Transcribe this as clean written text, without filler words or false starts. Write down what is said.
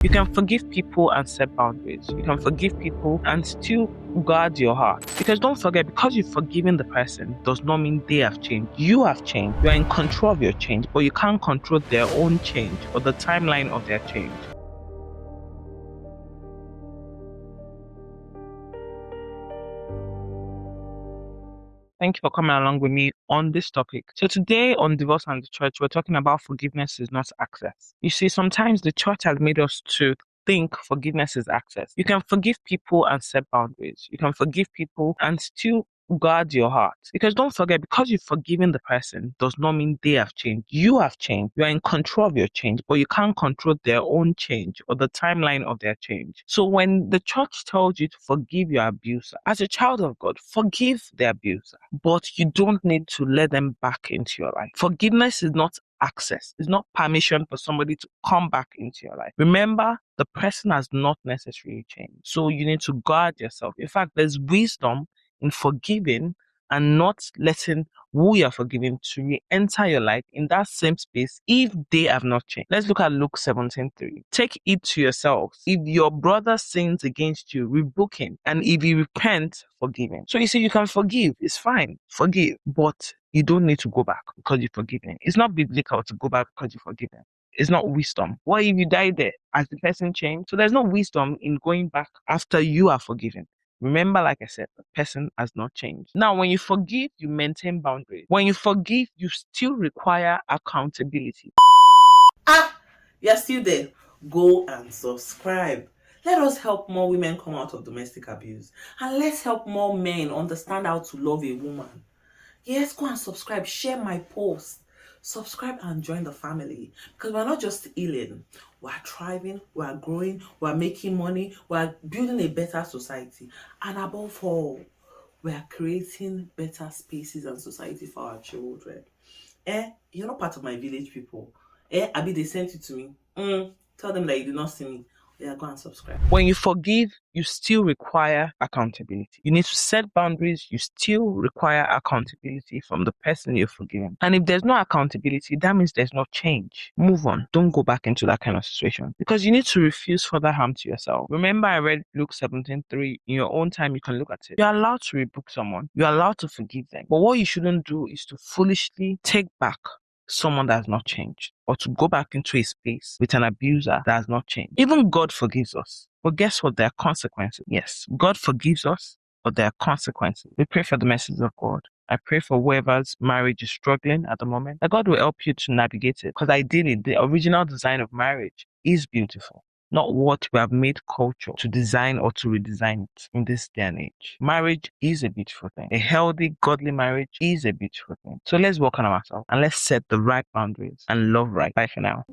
You can forgive people and set boundaries. You can forgive people and still guard your heart. Because don't forget, because you've forgiven the person does not mean they have changed. You have changed. You are in control of your change, but you can't control their own change or the timeline of their change. Thank you for coming along with me on this topic. So today on Divorce and the Church, we're talking about forgiveness is not access. You see, sometimes the church has made us to think forgiveness is access. You can forgive people and set boundaries. You can forgive people and still guard your heart. Because don't forget, because you've forgiven the person does not mean they have changed. You have changed. You are in control of your change, but you can't control their own change or the timeline of their change. So when the church tells you to forgive your abuser, as a child of God, forgive the abuser, but you don't need to let them back into your life. Forgiveness is not access. It's not permission for somebody to come back into your life. Remember, the person has not necessarily changed. So you need to guard yourself. In fact, there's wisdom in forgiving and not letting who you're forgiving to re-enter your life in that same space if they have not changed. Let's look at Luke 17:3. Take it to yourselves. If your brother sins against you, rebuke him. And if he repents, forgive him. So you see, you can forgive. It's fine. Forgive. But you don't need to go back because you forgive him. It's not biblical to go back because you forgive him. It's not wisdom. What if you die there? Has the person changed? So there's no wisdom in going back after you are forgiven. Remember, like I said, the person has not changed. Now, when you forgive, you maintain boundaries. When you forgive, you still require accountability. You're still there. Go and subscribe. Let us help more women come out of domestic abuse. And let's help more men understand how to love a woman. Yes, go and subscribe. Share my post. Subscribe and join the family. Because we're not just healing. We're thriving. We're growing. We're making money. We're building a better society. And above all, we're creating better spaces and society for our children. You're not part of my village people. Abi, they sent it to me. Tell them that you did not see me. Yeah, go and subscribe. When you forgive, you still require accountability. You need to set boundaries. You still require accountability from the person you're forgiving. And if there's no accountability, that means there's no change. Move on. Don't go back into that kind of situation because you need to refuse further harm to yourself. Remember, I read Luke 17:3. In your own time, you can look at it. You're allowed to rebuke someone. You're allowed to forgive them. But what you shouldn't do is to foolishly take back someone that has not changed, or to go back into a space with an abuser that has not changed. Even God forgives us. But guess what? There are consequences. Yes, God forgives us, but there are consequences. We pray for the message of God. I pray for whoever's marriage is struggling at the moment, that God will help you to navigate it. Because ideally, the original design of marriage is beautiful, not what we have made culture to design or to redesign it in this day and age. Marriage is a beautiful thing. A healthy, godly marriage is a beautiful thing. So let's work on ourselves and let's set the right boundaries and love right. Bye for now.